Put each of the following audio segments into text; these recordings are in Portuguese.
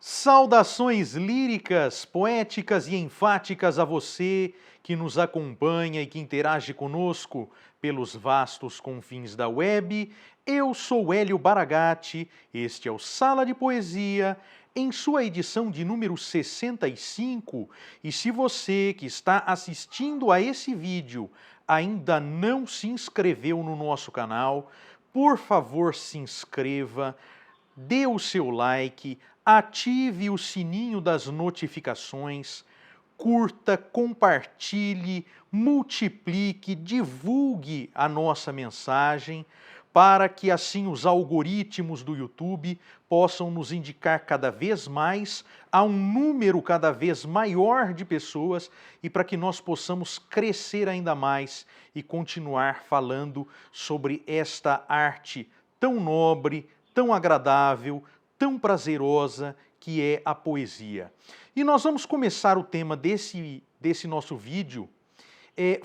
Saudações líricas, poéticas e enfáticas a você que nos acompanha e que interage conosco pelos vastos confins da web. Eu sou Hélio Baragatti, este é o Sala de Poesia, em sua edição de número 65. E se você que está assistindo a esse vídeo ainda não se inscreveu no nosso canal, por favor se inscreva, dê o seu like, ative o sininho das notificações, curta, compartilhe, multiplique, divulgue a nossa mensagem, para que assim os algoritmos do YouTube possam nos indicar cada vez mais a um número cada vez maior de pessoas e para que nós possamos crescer ainda mais e continuar falando sobre esta arte tão nobre, tão agradável, tão prazerosa que é a poesia. E nós vamos começar o tema desse nosso vídeo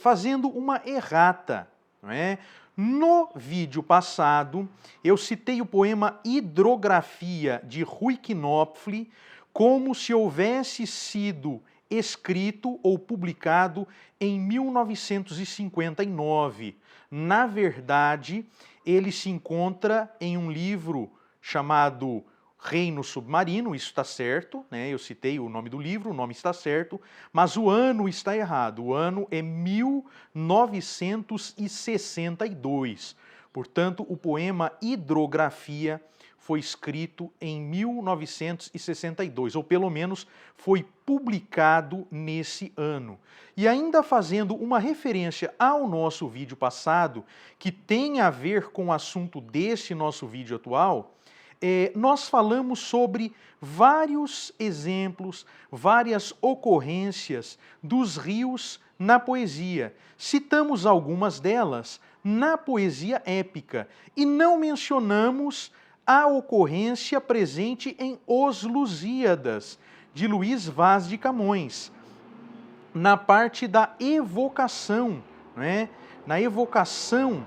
fazendo uma errata, não é? No vídeo passado, eu citei o poema Hidrografia, de Rui Knopfli, como se houvesse sido escrito ou publicado em 1959. Na verdade, ele se encontra em um livro chamado Reino Submarino, isso está certo, né? Eu citei o nome do livro, o nome está certo, mas o ano está errado. O ano é 1962. Portanto, o poema Hidrografia foi escrito em 1962, ou pelo menos foi publicado nesse ano. E ainda fazendo uma referência ao nosso vídeo passado, que tem a ver com o assunto desse nosso vídeo atual, nós falamos sobre vários exemplos, várias ocorrências dos rios na poesia. Citamos algumas delas na poesia épica e não mencionamos a ocorrência presente em Os Lusíadas, de Luís Vaz de Camões, na parte da evocação, né? Na evocação,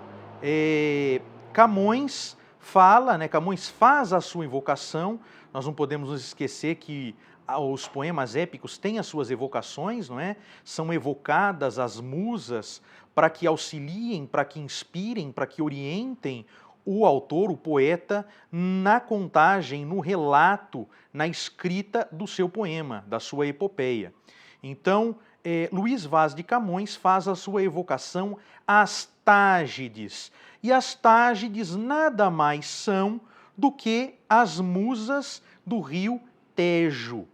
Camões fala, né, Camões faz a sua invocação. Nós não podemos nos esquecer que os poemas épicos têm as suas evocações, não é? São evocadas as musas para que auxiliem, para que inspirem, para que orientem o autor, o poeta, na contagem, no relato, na escrita do seu poema, da sua epopeia. Então, Luís Vaz de Camões faz a sua evocação às Tágides. E as Tágides nada mais são do que as musas do rio Tejo.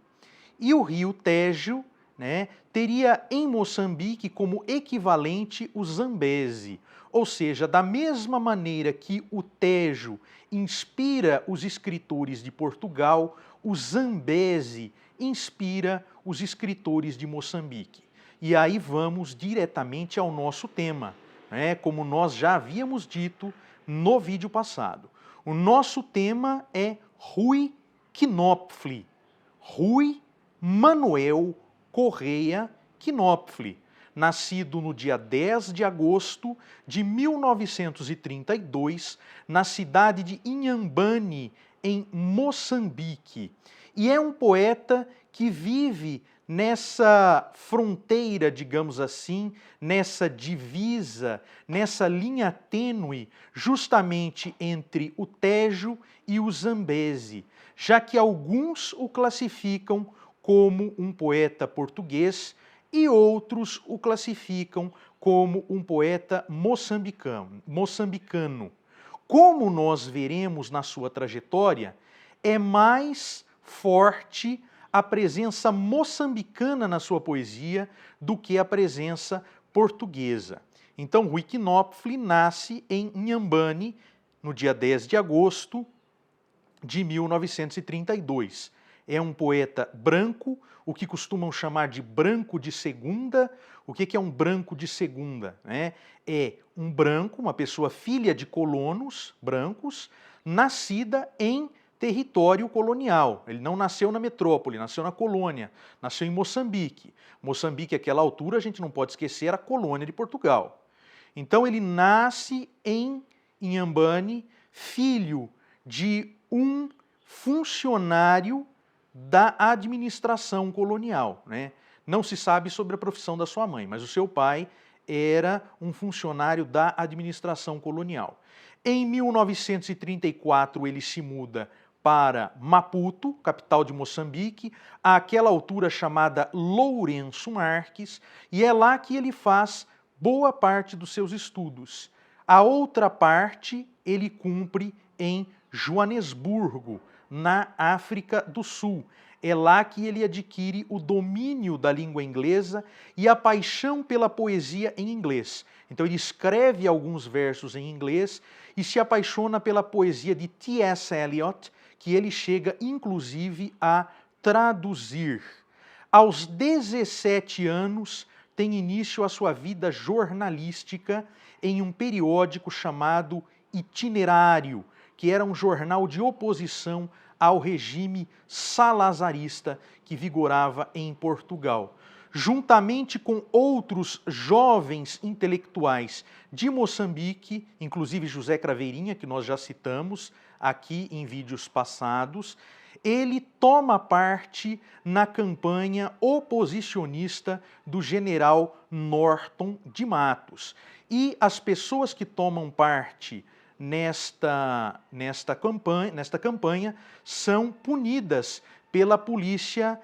E o rio Tejo, né, teria em Moçambique como equivalente o Zambeze. Ou seja, da mesma maneira que o Tejo inspira os escritores de Portugal, o Zambeze inspira os escritores de Moçambique. E aí vamos diretamente ao nosso tema, né? Como nós já havíamos dito no vídeo passado. O nosso tema é Rui Knopfli, Rui Manuel Correia Knopfli, nascido no dia 10 de agosto de 1932, na cidade de Inhambane, em Moçambique. E é um poeta que vive nessa fronteira, digamos assim, nessa divisa, nessa linha tênue, justamente entre o Tejo e o Zambeze, já que alguns o classificam como um poeta português e outros o classificam como um poeta moçambicano. Como nós veremos na sua trajetória, é mais forte a presença moçambicana na sua poesia do que a presença portuguesa. Então, Rui Knopfli nasce em Inhambane, no dia 10 de agosto de 1932. É um poeta branco, o que costumam chamar de branco de segunda. O que é um branco de segunda? É um branco, uma pessoa filha de colonos brancos, nascida em território colonial. Ele não nasceu na metrópole, nasceu na colônia, nasceu em Moçambique. Moçambique, àquela altura, a gente não pode esquecer, era colônia de Portugal. Então ele nasce em Inhambane, filho de um funcionário da administração colonial, né? Não se sabe sobre a profissão da sua mãe, mas o seu pai era um funcionário da administração colonial. Em 1934, ele se muda para Maputo, capital de Moçambique, àquela altura chamada Lourenço Marques, e é lá que ele faz boa parte dos seus estudos. A outra parte ele cumpre em Joanesburgo, na África do Sul. É lá que ele adquire o domínio da língua inglesa e a paixão pela poesia em inglês. Então ele escreve alguns versos em inglês e se apaixona pela poesia de T.S. Eliot, que ele chega inclusive a traduzir. Aos 17 anos tem início a sua vida jornalística em um periódico chamado Itinerário, que era um jornal de oposição ao regime salazarista que vigorava em Portugal. Juntamente com outros jovens intelectuais de Moçambique, inclusive José Craveirinha, que nós já citamos aqui em vídeos passados, ele toma parte na campanha oposicionista do general Norton de Matos. E as pessoas que tomam parte nesta campanha são punidas pela polícia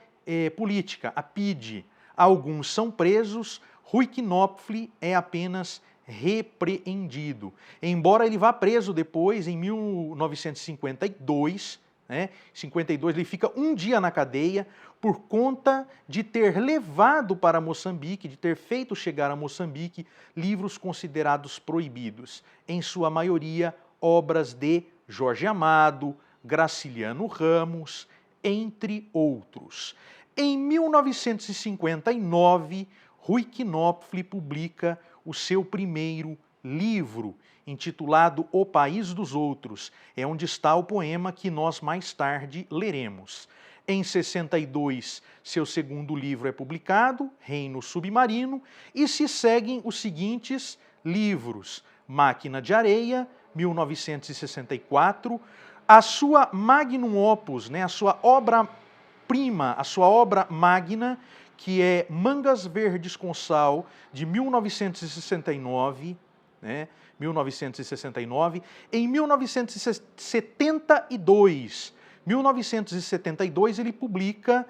política, a PIDE. Alguns são presos, Rui Knopfli é apenas repreendido. Embora ele vá preso depois, em 1952, né, 52, ele fica um dia na cadeia por conta de ter levado para Moçambique, de ter feito chegar a Moçambique livros considerados proibidos, em sua maioria obras de Jorge Amado, Graciliano Ramos, entre outros. Em 1959, Rui Knopfli publica o seu primeiro livro, intitulado O País dos Outros. É onde está o poema que nós mais tarde leremos. Em 62, seu segundo livro é publicado, Reino Submarino, e se seguem os seguintes livros: Máquina de Areia, 1964, a sua magnum opus, né, a sua obra-prima, a sua obra magna, que é Mangas Verdes com Sal, de 1969, né, 1969. Em 1972, ele publica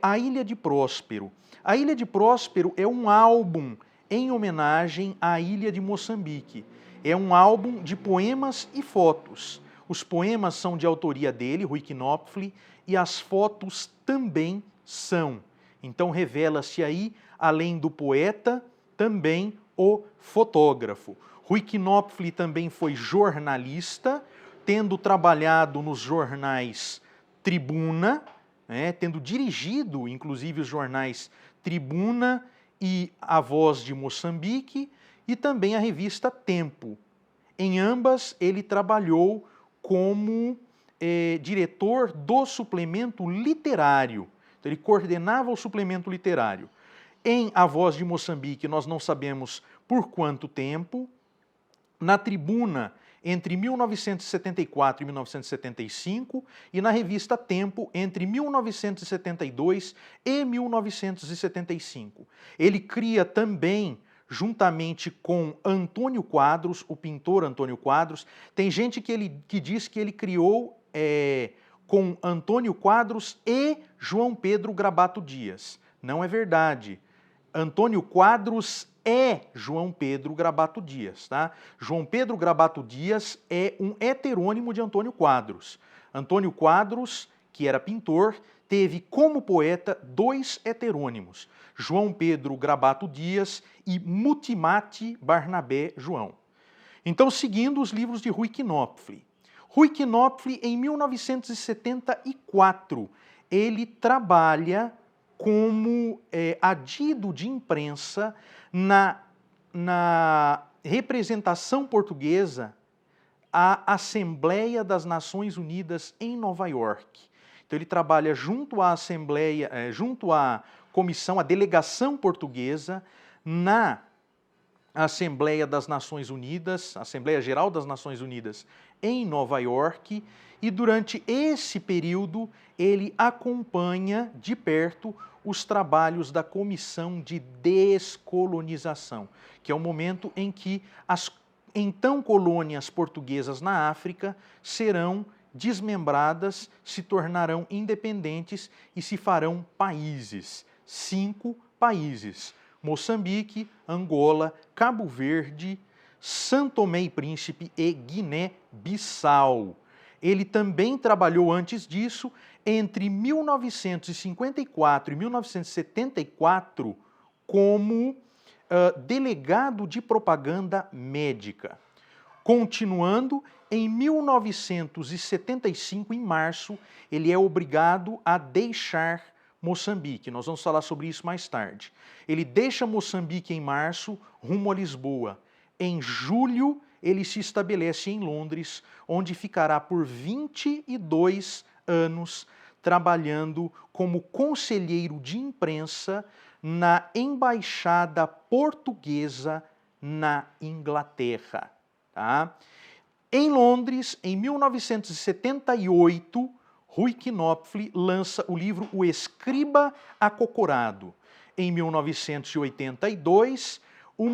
A Ilha de Próspero. A Ilha de Próspero é um álbum em homenagem à ilha de Moçambique. É um álbum de poemas e fotos. Os poemas são de autoria dele, Rui Knopfli, e as fotos também são. Então revela-se aí, além do poeta, também o fotógrafo. Rui Knopfli também foi jornalista, tendo trabalhado nos jornais Tribuna, né, tendo dirigido, inclusive, os jornais Tribuna e A Voz de Moçambique, e também a revista Tempo. Em ambas, ele trabalhou como diretor do suplemento literário. Então, ele coordenava o suplemento literário. Em A Voz de Moçambique, nós não sabemos por quanto tempo. Na Tribuna, entre 1974 e 1975, e na revista Tempo, entre 1972 e 1975. Ele cria também, juntamente com Antônio Quadros, o pintor Antônio Quadros, tem gente que diz que ele criou com Antônio Quadros e João Pedro Grabato Dias. Não é verdade. Antônio Quadros é João Pedro Grabato Dias, tá? João Pedro Grabato Dias é um heterônimo de Antônio Quadros. Antônio Quadros, que era pintor, teve como poeta dois heterônimos, João Pedro Grabato Dias e Mutimati Barnabé João. Então, seguindo os livros de Rui Knopfli. Rui Knopfli, em 1974, ele trabalha como adido de imprensa na representação portuguesa à Assembleia das Nações Unidas em Nova York. Então ele trabalha junto à Assembleia, junto à comissão, à delegação portuguesa na a Assembleia das Nações Unidas, Assembleia Geral das Nações Unidas em Nova York, e durante esse período ele acompanha de perto os trabalhos da Comissão de Descolonização, que é o momento em que as então colônias portuguesas na África serão desmembradas, se tornarão independentes e se farão países. 5 países: Moçambique, Angola, Cabo Verde, São Tomé e Príncipe e Guiné-Bissau. Ele também trabalhou antes disso, entre 1954 e 1974, como delegado de propaganda médica. Continuando, em 1975, em março, ele é obrigado a deixar Moçambique. Nós vamos falar sobre isso mais tarde. Ele deixa Moçambique em março, rumo a Lisboa. Em julho, ele se estabelece em Londres, onde ficará por 22 anos trabalhando como conselheiro de imprensa na Embaixada Portuguesa na Inglaterra. Tá? Em Londres, em 1978, Rui Knopfli lança o livro O Escriba Acocorado. Em 1982, um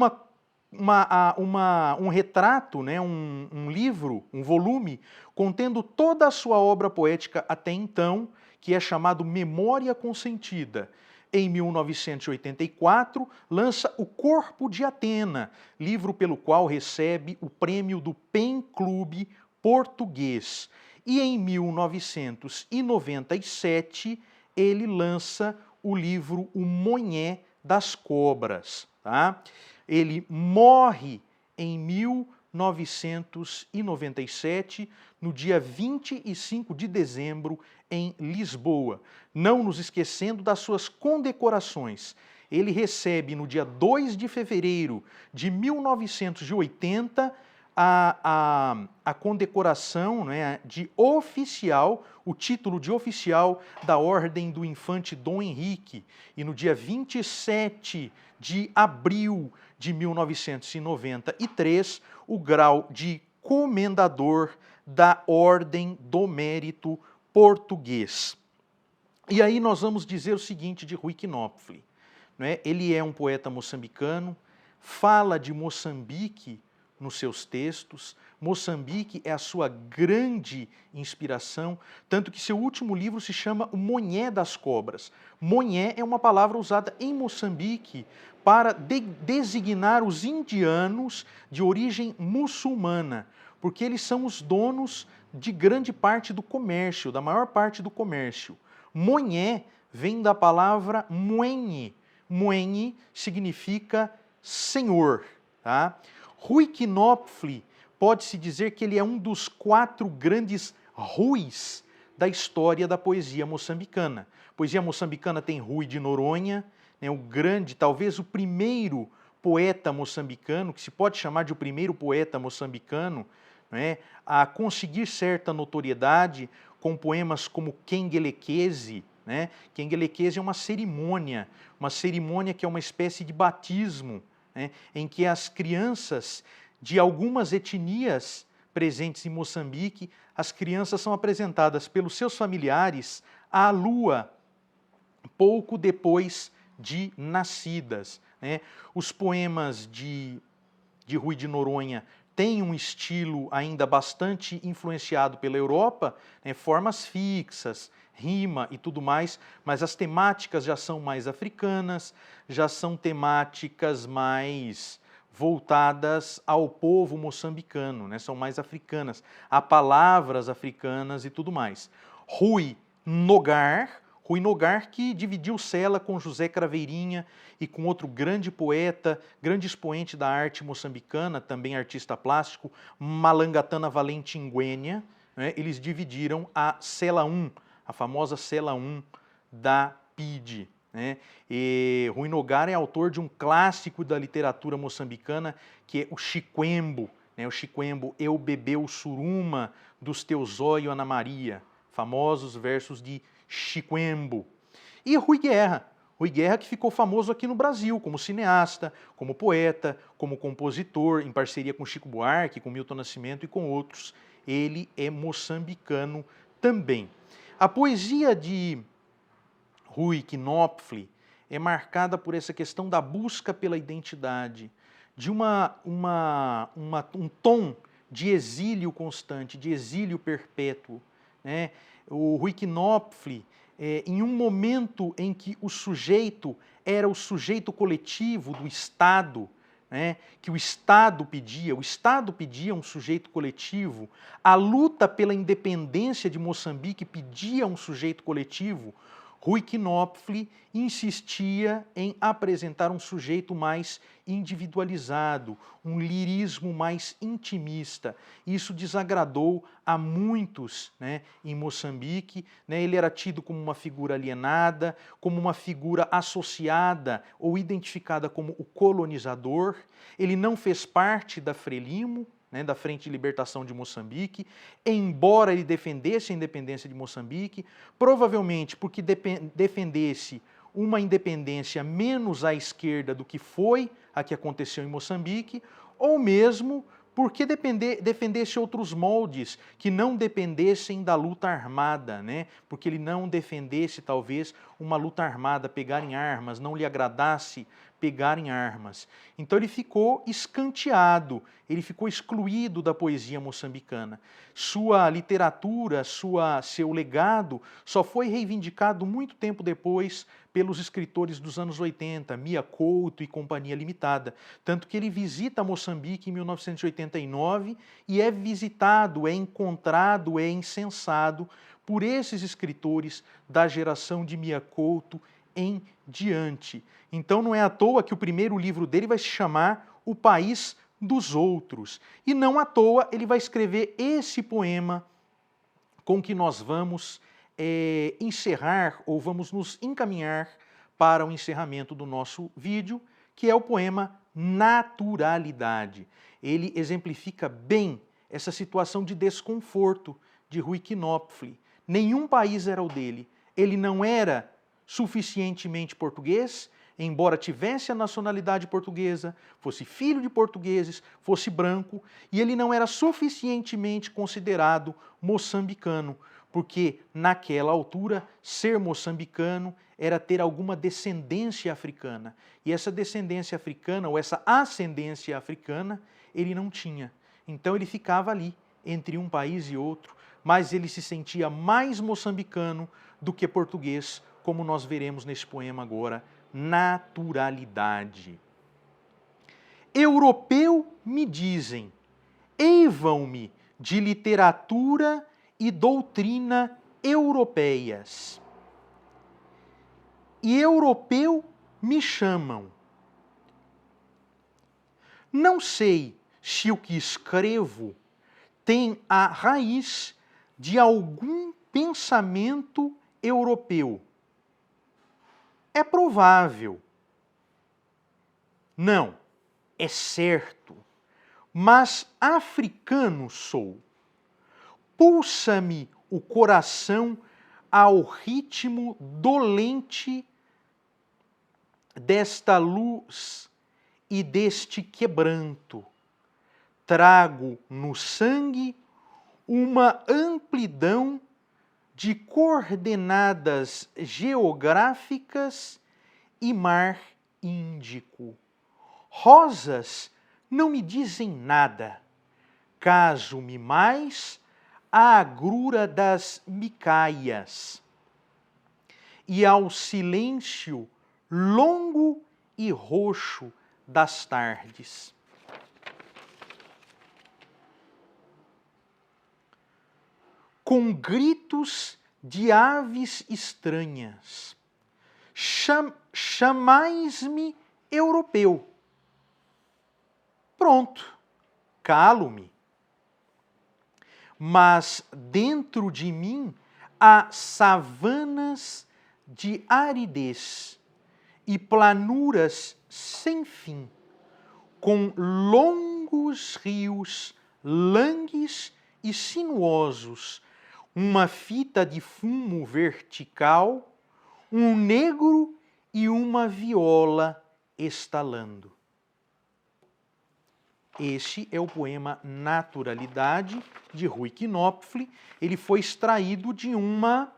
retrato, né, um livro, um volume, contendo toda a sua obra poética até então, que é chamado Memória Consentida. Em 1984, lança O Corpo de Atena, livro pelo qual recebe o prêmio do PEN Clube português. E em 1997, ele lança o livro O Monhé das Cobras. Tá? Ele morre em 1997, no dia 25 de dezembro, em Lisboa. Não nos esquecendo das suas condecorações. Ele recebe, no dia 2 de fevereiro de 1980, a condecoração, né, de oficial, o título de oficial da Ordem do Infante Dom Henrique. E no dia 27 de abril de 1993, o grau de comendador da Ordem do Mérito Português. E aí nós vamos dizer o seguinte de Rui Knopfli, né? Ele é um poeta moçambicano, fala de Moçambique nos seus textos. Moçambique é a sua grande inspiração, tanto que seu último livro se chama O Monhé das Cobras. Monhé é uma palavra usada em Moçambique para designar os indianos de origem muçulmana, porque eles são os donos de grande parte do comércio, da maior parte do comércio. Monhé vem da palavra muenhe. Muenhe significa senhor. Tá? Rui Knopfli, pode-se dizer que ele é um dos 4 grandes Ruis da história da poesia moçambicana. A poesia moçambicana tem Rui de Noronha, né, o grande, talvez o primeiro poeta moçambicano, que se pode chamar de o primeiro poeta moçambicano, né, a conseguir certa notoriedade com poemas como Kengelekese. Né? Kengelekese é uma cerimônia que é uma espécie de batismo, né, em que as crianças de algumas etnias presentes em Moçambique, as crianças são apresentadas pelos seus familiares à lua pouco depois de nascidas. Né? Os poemas de Rui de Noronha têm um estilo ainda bastante influenciado pela Europa, né? Formas fixas, rima e tudo mais, mas as temáticas já são mais africanas, já são temáticas mais voltadas ao povo moçambicano, né? São mais africanas, há palavras africanas e tudo mais. Rui Nogar que dividiu cela com José Craveirinha e com outro grande poeta, grande expoente da arte moçambicana, também artista plástico, Malangatana Valentinguênia, né? Eles dividiram a cela 1, a famosa cela 1 da PIDE. Né? E Rui Nogar é autor de um clássico da literatura moçambicana, que é o Chiquembo. Né? O Chiquembo, Eu bebeu suruma dos teus olhos, Ana Maria. Famosos versos de Chiquembo. E Rui Guerra. Rui Guerra, que ficou famoso aqui no Brasil como cineasta, como poeta, como compositor, em parceria com Chico Buarque, com Milton Nascimento e com outros. Ele é moçambicano também. A poesia de Rui Knopfli é marcada por essa questão da busca pela identidade, de um tom de exílio constante, de exílio perpétuo, né? O Rui Knopfli, em um momento em que o sujeito era o sujeito coletivo do Estado, né, que o Estado pedia um sujeito coletivo, a luta pela independência de Moçambique pedia um sujeito coletivo, Rui Knopfli insistia em apresentar um sujeito mais individualizado, um lirismo mais intimista. Isso desagradou a muitos, né, em Moçambique. Né, ele era tido como uma figura alienada, como uma figura associada ou identificada como o colonizador. Ele não fez parte da Frelimo, né, da Frente de Libertação de Moçambique, embora ele defendesse a independência de Moçambique, provavelmente porque defendesse uma independência menos à esquerda do que foi a que aconteceu em Moçambique, ou mesmo porque defendesse outros moldes que não dependessem da luta armada, né? Porque ele não defendesse, talvez, uma luta armada, pegar em armas, não lhe agradasse pegar em armas. Então ele ficou escanteado, ele ficou excluído da poesia moçambicana. Sua literatura, seu legado só foi reivindicado muito tempo depois pelos escritores dos anos 80, Mia Couto e Companhia Limitada. Tanto que ele visita Moçambique em 1989 e é visitado, é encontrado, é incensado por esses escritores da geração de Mia Couto em diante. Então não é à toa que o primeiro livro dele vai se chamar O País dos Outros. E não à toa ele vai escrever esse poema com que nós vamos encerrar, ou vamos nos encaminhar para o encerramento do nosso vídeo, que é o poema Naturalidade. Ele exemplifica bem essa situação de desconforto de Rui Knopfli. Nenhum país era o dele. Ele não era suficientemente português, embora tivesse a nacionalidade portuguesa, fosse filho de portugueses, fosse branco, e ele não era suficientemente considerado moçambicano, porque naquela altura ser moçambicano era ter alguma descendência africana, e essa descendência africana, ou essa ascendência africana, ele não tinha. Então ele ficava ali, entre um país e outro, mas ele se sentia mais moçambicano do que português, como nós veremos nesse poema agora, Naturalidade. Europeu me dizem, eivam-me de literatura e doutrina europeias. E europeu me chamam. Não sei se o que escrevo tem a raiz de algum pensamento europeu. É provável. Não, é certo. Mas africano sou. Pulsa-me o coração ao ritmo dolente desta luz e deste quebranto. Trago no sangue uma amplidão de coordenadas geográficas e mar Índico. Rosas não me dizem nada, caso-me mais à agrura das micaias e ao silêncio longo e roxo das tardes. Com gritos de aves estranhas, chamais-me europeu. Pronto, calo-me. Mas dentro de mim há savanas de aridez e planuras sem fim, com longos rios, langues e sinuosos, uma fita de fumo vertical, um negro e uma viola estalando. Este é o poema Naturalidade, de Rui Knopfli. Ele foi extraído de uma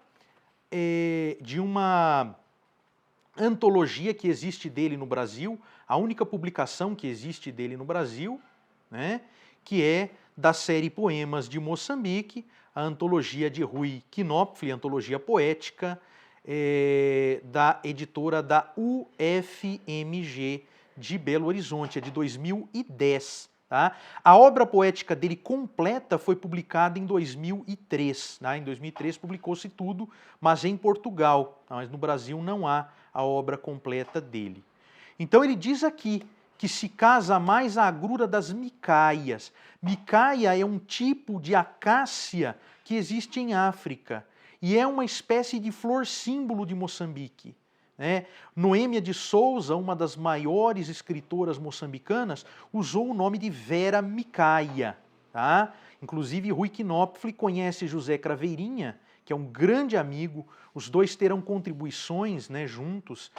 antologia que existe dele no Brasil, a única publicação que existe dele no Brasil, né, que é da série Poemas de Moçambique, a antologia de Rui Knopfli, antologia poética, da editora da UFMG de Belo Horizonte, é de 2010. Tá? A obra poética dele completa foi publicada em 2003. Tá? Em 2003 publicou-se tudo, mas em Portugal. Tá? Mas no Brasil não há a obra completa dele. Então ele diz aqui que se casa mais a agrura das micaias. Micaia é um tipo de acácia que existe em África e é uma espécie de flor símbolo de Moçambique. Noêmia de Souza, uma das maiores escritoras moçambicanas, usou o nome de Vera Micaia. Tá? Inclusive, Rui Knopfli conhece José Craveirinha, que é um grande amigo. Os dois terão contribuições, né, juntos.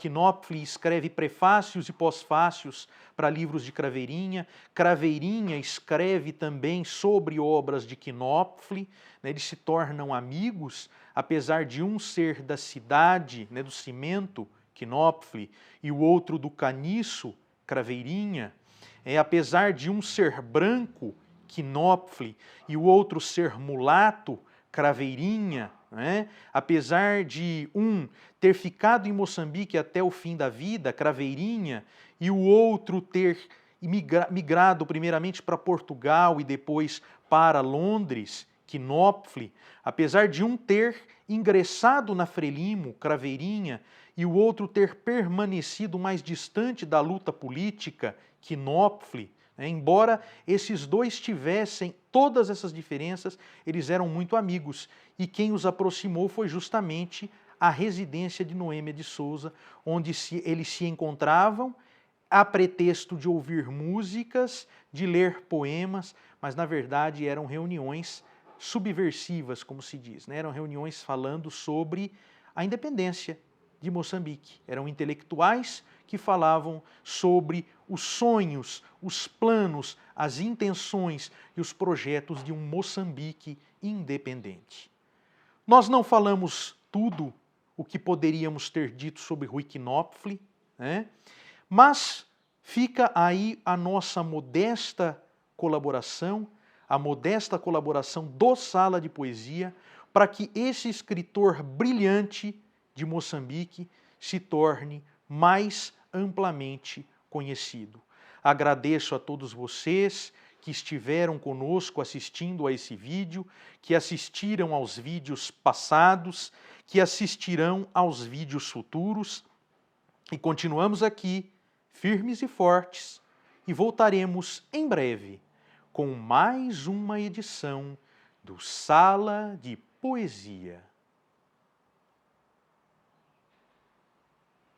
Knopfli escreve prefácios e pós-fácios para livros de Craveirinha. Craveirinha escreve também sobre obras de Knopfli. Né, eles se tornam amigos, apesar de um ser da cidade, né, do cimento, Knopfli, e o outro do caniço, Craveirinha. Apesar de um ser branco, Knopfli, e o outro ser mulato, Craveirinha, né? Apesar de um ter ficado em Moçambique até o fim da vida, Craveirinha, e o outro ter migrado primeiramente para Portugal e depois para Londres, Knopfli, apesar de um ter ingressado na Frelimo, Craveirinha, e o outro ter permanecido mais distante da luta política, Knopfli, embora esses dois tivessem todas essas diferenças, eles eram muito amigos. E quem os aproximou foi justamente a residência de Noêmia de Souza, onde eles se encontravam a pretexto de ouvir músicas, de ler poemas, mas na verdade eram reuniões subversivas, como se diz. Eram reuniões falando sobre a independência de Moçambique. Eram intelectuais que falavam sobre os sonhos, os planos, as intenções e os projetos de um Moçambique independente. Nós não falamos tudo o que poderíamos ter dito sobre Rui Knopfli, né? Mas fica aí a nossa modesta colaboração, a modesta colaboração do Sala de Poesia, para que esse escritor brilhante de Moçambique se torne mais amplamente conhecido. Agradeço a todos vocês que estiveram conosco assistindo a esse vídeo, que assistiram aos vídeos passados, que assistirão aos vídeos futuros. E continuamos aqui, firmes e fortes, e voltaremos em breve com mais uma edição do Sala de Poesia.